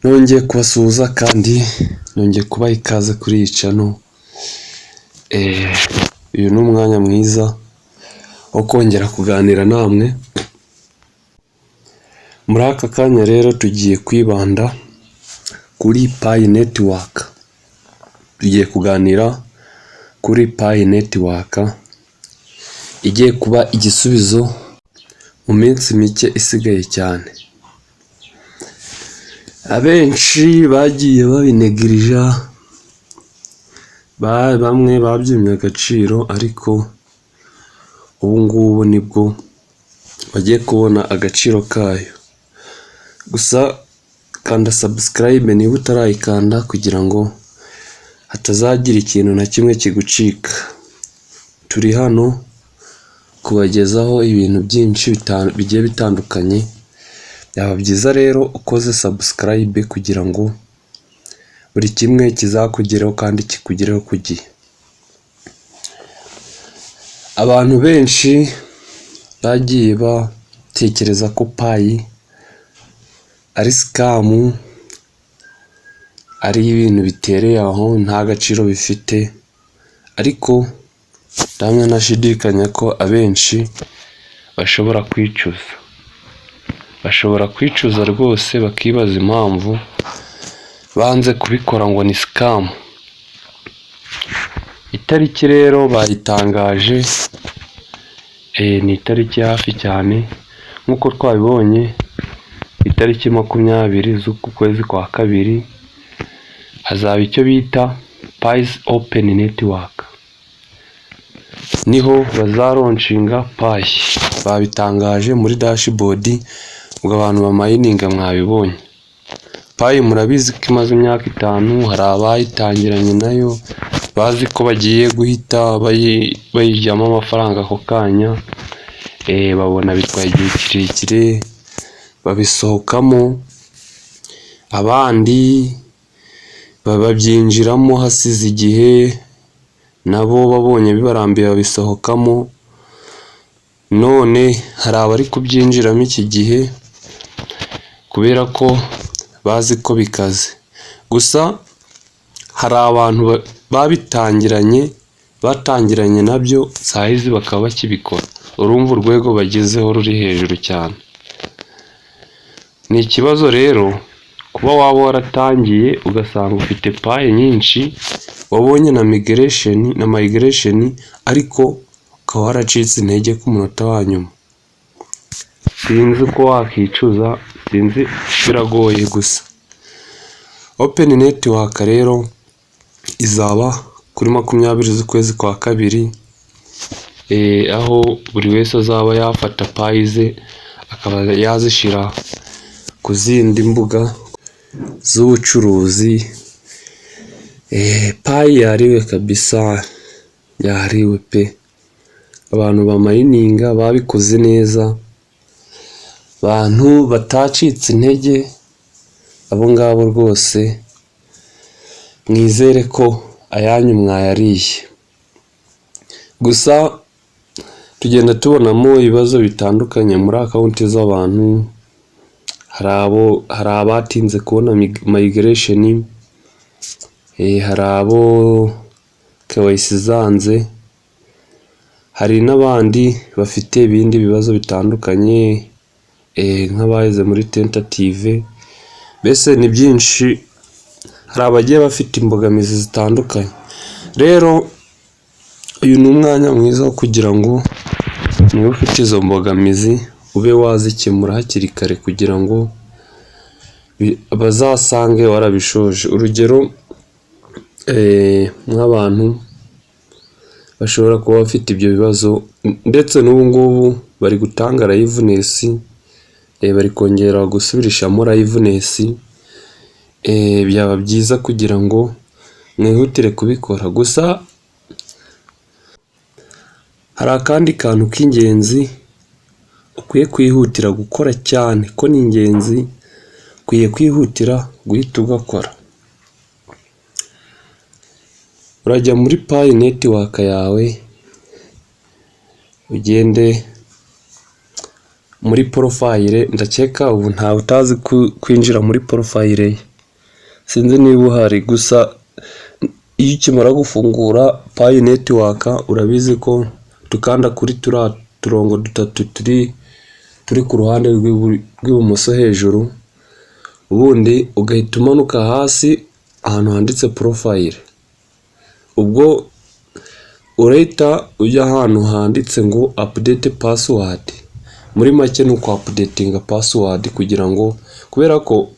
Nongeye kubasuhuza kandi nongeye kubaha ikaze kuri iyi channel. Uyu ni umwanya mwiza wo kongera kuganira namwe. Muri aka kanya rero tugiye kwibanda kuri Pi Network. Tugiye kuganira kuri Pi Network igiye kuba igisubizo mu minsi mike isigaye cyane. Abenshi bagiye babinegirija, bamwe babyimye agaciro, ariko ubu ngubu nibwo bagiye kubona agaciro kayo. Gusa kanda subscribe niba utarayikanda kugira ngo hatazagira ikintu na kimwe kigucika. Turi hano kubagezaho ibintu byinshi bigiye bitandukanye. Byaba byiza rero ukoze subscribe kugira ngo buri kimwe kizakugeraho kandi kikugereho ku gihe. Abantu benshi bagiye batekereza ko Pi ari scam, ari ibintu bitereye aho nta gaciro bifite, ariko ndamya nashidikanya ko abenshi bashobora kwicuza. Bashobora kwicuza rwose bakibaza impamvu banze kubikora ngo ni scam. Itariki rero bayitangaje, ni itariki hafi cyane nk'uko twabibonye. Itariki 20 z'uku kwezi kwa kabiri hazaba icyo bita Pi's Open Network. Niho bazaronshinga Pi. Babitangaje muri dashboard, ubwo abantu bamayininga mwabibonye. Pi murabizi ko imaze imyaka 5, hari abayitangiranye nayo bazi ko bagiye guhita bayijyamo amafaranga ako kanya. Babona bitwaye igihe kirekire babisohokamo, abandi babyinjiramo hasize igihe, nabo babonye bibarambiye babisohokamo. None hari abari kubyinjiramo iki gihe kubera ko bazi ko bikaze. Gusa hari abantu batangiranye nabyo sahizi bakaba bakibikora. Urumva urwego bagezeho ruri hejuru cyane. Ni ikibazo rero kuba waba waratangiye ugasanga ufite Pi nyinshi, wabonye na migration, ariko ukaba waracitse intege ku munota wa nyuma. Sinzi uko wakicuza, sinzi, biragoye. Gusa Open Network rero izaba kuri 20 z'ukwezi kwa kabiri, aho buri wese azaba yafata Pi ze akaba yazishira ku zindi mbuga z'ubucuruzi. Pi yariwe kabisa, yariwe pe. Abantu bamayininga babikoze neza, abantu batacitse intege, abo ngabo rwose mwizere ko ayanyu mwayariye. Gusa tugenda tubonamo ibibazo bitandukanye muri akawunti z'abantu. Hari abatinze kubona migration, hari abo KYC zanze, hari n'abandi bafite ibindi bibazo bitandukanye, nk'abahize muri tentative. Mbese ni byinshi, hari abagiye bafite imbogamizi zitandukanye. Rero uyu ni umwanya mwiza wo kugira ngo niba ufite izo mbogamizi ube wazikemura hakiri kare, kugira ngo bazasange warabishoje. Urugero, nk'abantu bashobora kuba bafite ibyo bibazo, ndetse n'ubu ngubu bari gutanga liveness, bari kongera gusubirishamo liveness. Byaba byiza kugira ngo mwihutire kubikora. Gusa hari akandi kantu k'ingenzi ukwiye kwihutira gukora cyane, ko ni ingenzi, ukwiye kwihutira guhita ugakora. Urajya muri Pi Network yawe, ugende muri profile. Ndakeka ubu ntawe utazi kwinjira muri profile ye. sinzi niba uhari, gusa iyo ukimara gufungura Pi Network urabizi ko tukanda kuri turiya turongo dutatu turi ku ruhande rw'ibumoso hejuru, ubundi ugahita umanuka hasi ahantu handitse profile. Ubwo urahita ujya ahantu handitse ngo update password. Muri make ni uku updatinga password kugira ngo, kubera ko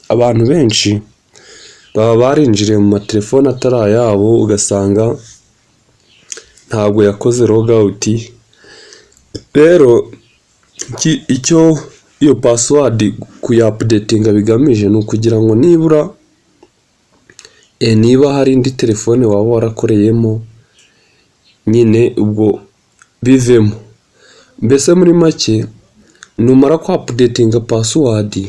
abantu benshi baba barinjiriye mu matelefone atari ayabo, ugasanga ntabwo yakoze logout. Rero icyo iyo password kuya-updatinga bigamije ni ukugira ngo nibura niba hari indi telefone waba warakoreyemo nyine ubwo bivemo. Mbese muri make numara ku-updatinga password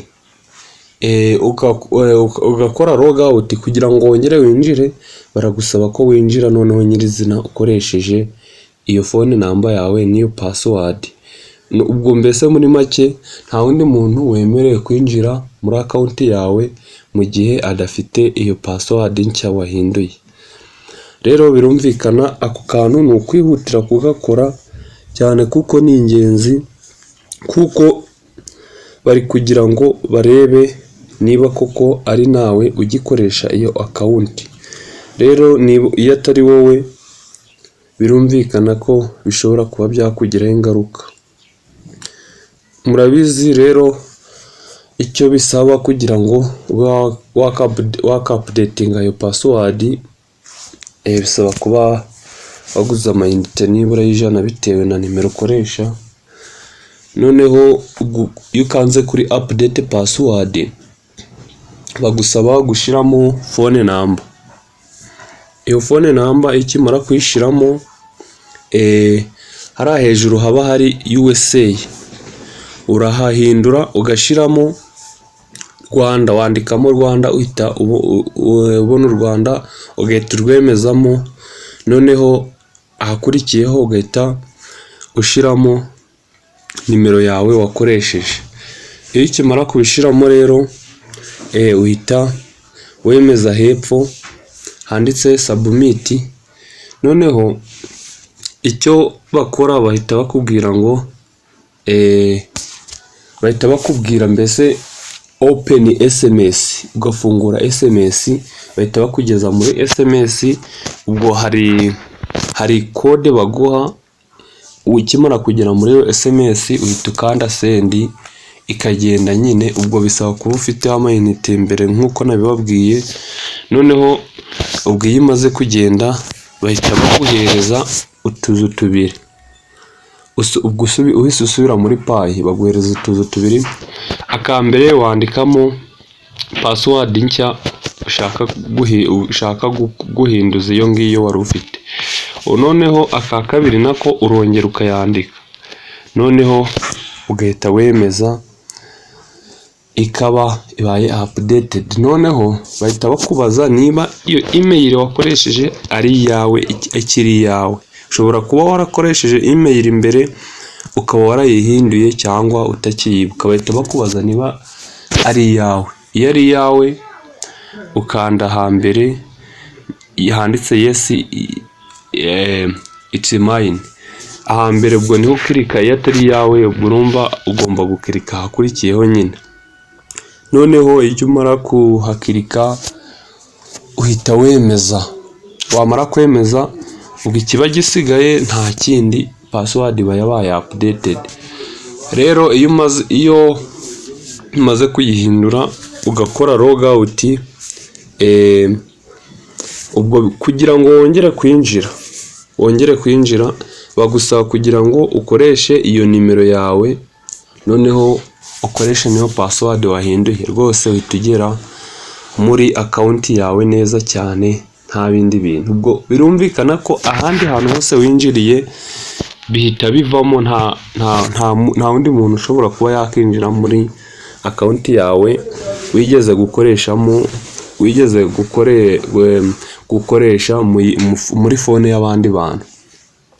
ugakora logout kugira ngo wongere winjire, baragusaba ko winjira noneho nyirizina ukoresheje iyo phone number yawe n'iyo password. Ubwo mbese muri make nta wundi muntu wemerewe kwinjira muri account yawe mu gihe adafite iyo password nshya wahinduye. Rero birumvikana ako kantu ni ukwihutira kugakora cyane kuko ni ingenzi, kuko bari kugira ngo barebe niba koko ari nawe ugikoresha iyo account. Rero iyo atari wowe birumvikana ko bishobora kuba byakugiraho ingaruka. Murabizi rero icyo bisaba kugira ngo waka-updatinga iyo password, bisaba kuba waguze amayinite nibura y'ijana bitewe na nimero ukoresha. Noneho iyo ukanze kuri update password bagusaba gushyiramo phone number. Iyo phone number ikimara kuyishyiramo hariya hejuru haba hari USA, urahahindura ugashyiramo Rwanda, wandikamo Rwanda uhita ubona u Rwanda, ugahita urwemezamo. Noneho ahakurikiyeho ugahita ushyiramo nimero yawe wakoresheje. Iyo ukimara kubishyiramo rero uhita wemeza hepfo handitse submit. Noneho icyo bakora bahita bakubwira ngo mbese open SMS, ugafungura SMS, bahita bakugeza muri SMS. Ubwo hari code baguha, ukimara kugera muri iyo SMS uhita ukanda send ikagenda nyine. Ubwo bisaba kuba ufite amayinite imbere nk'uko nabibabwiye. Noneho ubwo iyo imaze kugenda bahita baguhereza utuzu tubiri. Ubwo uhise usubira muri Pi baguhereza utuzu tubiri. Akambere wandikamo password nshya ushaka guhinduza iyo ngiyo wari ufite. Noneho aka kabiri nako urongera ukayandika. Noneho ugahita wemeza ikaba ibaye updated. Noneho bahita bakubaza niba iyo email wakoresheje ari iyawe, ikiri iyawe. Ushobora kuba warakoresheje email imbere ukaba warayihinduye cyangwa utakiyibuka, bahita bakubaza niba ari iyawe. Iyo ari iyawe ukanda hambere handitse yes it's mine, ahambere ubwo niho ukirika. Iyo atari iyawe ubwo urumva ugomba gukirika ahakurikiyeho nyine. Noneho iyo umara kuhakirika uhita wemeza. Wamara kwemeza ubwo ikiba gisigaye nta kindi, password iba yabaye updated. Rero iyo umaze kuyihindura ugakora logout, ubwo kugira ngo wongere kwinjira bagusaba kugira ngo ukoreshe iyo nimero yawe, noneho ukoreshe niyo password wahinduye. Rwose uhita ugera muri account yawe neza cyane nta bindi bintu. Ubwo birumvikana ko ahandi hantu hose winjiriye bihita bivamo, nta wundi muntu ushobora kuba yakinjira muri account yawe wigeze gukoresha muri phone y'abandi bantu.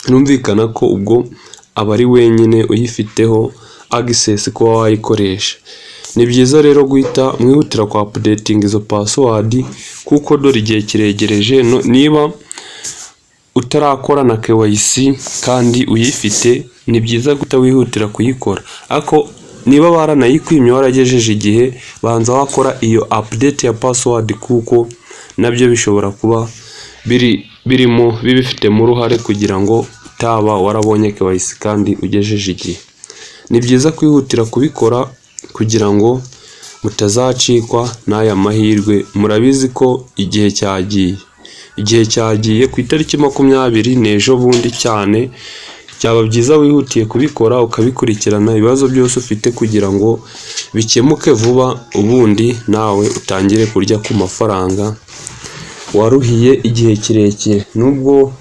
Birumvikana ko ubwo aba ari wenyine uyifiteho access kuba wayikoresha. Ni byiza rero guhita mwihutira kwa updating izo password kuko dore igihe kiregereje. Niba utarakora na KYC kandi uyifite, ni byiza guta wihutira kuyikora. Ako niba baranayikwimye waragejeje igihe, banza wakora iyo update ya password kuko nabyo bishobora kuba bibifitemo uruhare kugira ngo utaba warabonye KYC kandi ugejeje igihe. Ni byiza kwihutira kubikora kugira ngo mutazacikwa n'aya mahirwe. Murabizi ko igihe cyagiye ku itariki 20 n'ejo bundi cyane. Byaba byiza wihutiye kubikora ukabikurikirana ibibazo byose ufite kugira ngo bikemuke vuba, ubundi nawe utangire kurya ku mafaranga waruhiye igihe kirekire. Nubwo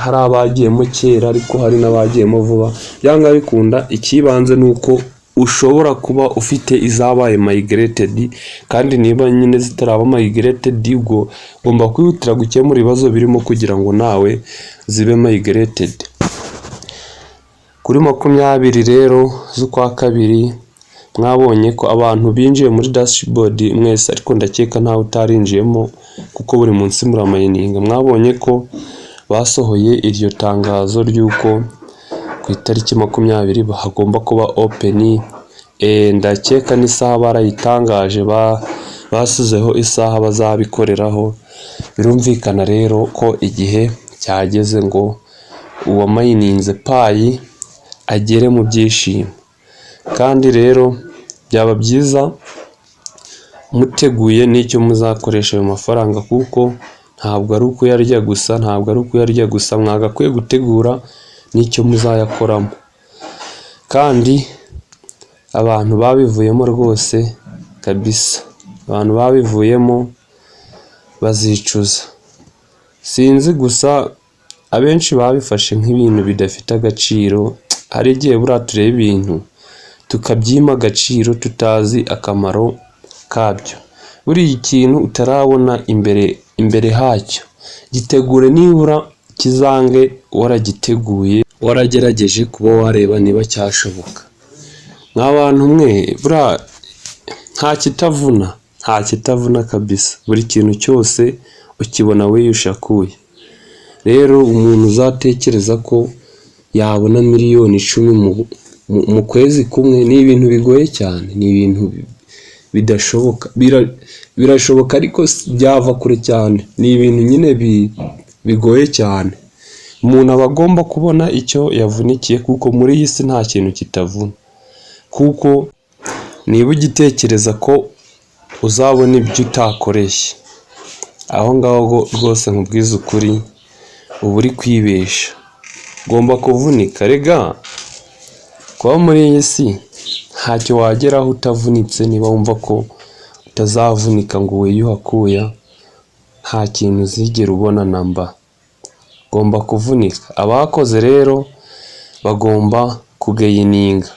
hari abagiyemo kera ariko hari n'abagiyemo vuba, byanga bikunda ikibanze nuko ushobora kuba ufite izabaye migrated, kandi niba nyine zitaraba migrated ubwo ugomba kwihutira gukemura ibibazo birimo kugira ngo nawe zibe migrated. Kuri 20 rero z'ukwa kabiri mwabonye ko abantu binjiye muri dashboard mwese, ariko ndakeka ntawe utarinjiyemo kuko buri munsi muramayininga. Mwabonye ko basohoye iryo tangazo ry'uko ku itariki 20 hagomba kuba open. Ndakeka n'isaha barayitangaje, basizeho isaha bazabikoreraho. Birumvikana rero ko igihe cyageze ngo uwamayininze payi agere mu byishimo. Kandi rero byaba byiza muteguye n'icyo muzakoresha ayo mafaranga, kuko ntabwo ari ukuyarya gusa, mwagakwiye gutegura n'icyo muzayakoramo. Kandi abantu babivuyemo rwose kabisa, abantu babivuyemo bazicuza. Sinzi gusa abenshi babifashe nk'ibintu bidafite agaciro. Hari igihe buriya tureba ibintu tukabyima agaciro tutazi akamaro kabyo. Buriya ikintu utarabona imbere hacyo gitegure, nibura kizange waragiteguye, waragerageje kuba wareba niba cyashoboka. Nk'abantu mwe buriya nta kitavuna kabisa, buri kintu cyose ukibona wiyushakuye. Rero umuntu uzatekereza ko yabona miliyoni 10 mu kwezi kumwe ni ibintu bigoye cyane, ni ibintu bidashoboka. Birashoboka ariko byava kure cyane, ni ibintu nyine bigoye cyane. Umuntu aba agomba kubona icyo yavunikiye, kuko muri iyi si nta kintu kitavuna. Kuko niba ugitekereza ko uzabona ibyo utakoreshye, aho ngaho rwose nkubwiza ukuri uba uri kwibesha. Ugomba kuvunika. Rega kuba muri iyi si ntacyo wageraho utavunitse. Niba wumva ko utazavunika ngo wiyuhakuya, nta kintu uzigera ubona namba. Ugomba kuvunika. Abakoze rero bagomba kugayininga.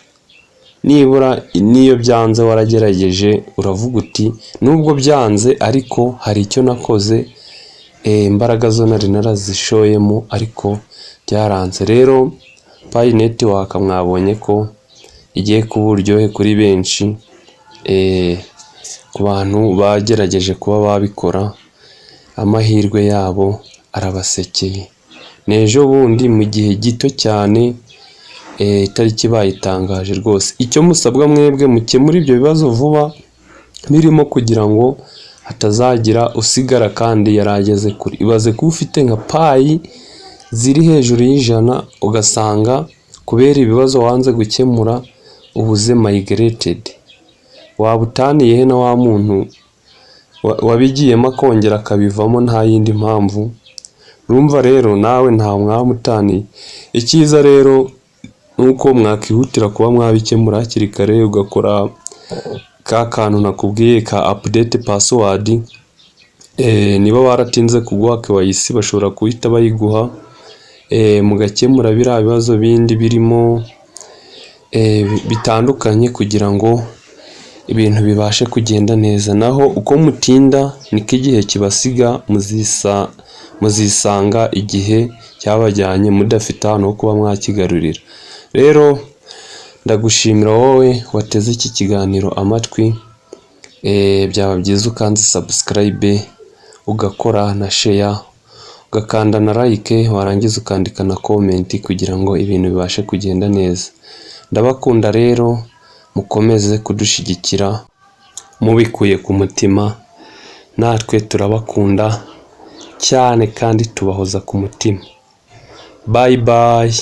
Nibura niyo byanze waragerageje, uravuga uti nubwo byanze ariko hari icyo nakoze, imbaraga zo nari narazishoyemo ariko byaranze. Rero Pi Network mwabonye ko igiye kuba uburyohe kuri benshi, ku bantu bagerageje kuba babikora. Amahirwe yabo arabasekeye. N'ejo bundi mu gihe gito cyane, itariki bayitangaje rwose. Icyo musabwa mwebwe mukemura ibyo bibazo vuba birimo kugira ngo hatazagira usigara kandi yarageze kuri. Ibaze ko ufite nka payi ziri hejuru y'100 ugasanga kubera ibibazo wanze gukemura ubuze migrated. Waba utaniye he na wa muntu wabigiyemo akongera akabivamo nta yindi mpamvu? Urumva rero nawe nta mwamutaniye. Icyiza rero nuko mwakihutira kuba mwabikemura hakiri kare, ugakora ka kantu nakubwiye ka update password. Niba baratinze kuguha KYC bashobora kuhita bayiguha, mugakemura biriya bibazo bindi birimo bitandukanye kugira ngo ibintu bibashe kugenda neza. Naho uko mutinda niko igihe kibasiga, muzisanga igihe cyabajyanye mudafite ahantu ho kuba mwakigarurira. Rero Ndagushimira wowe wateze iki kiganiro amatwi, byaba byiza ukanze subscribe, ugakora na share, ugakanda na like, warangiza ukandika na comment kugira ngo ibintu bibashe kugenda neza. Ndabakunda rero, mukomeze kudushigikira mubikuye ku mutima, natwe turabakunda cyane kandi tubahoza ku mutima. Bye bye.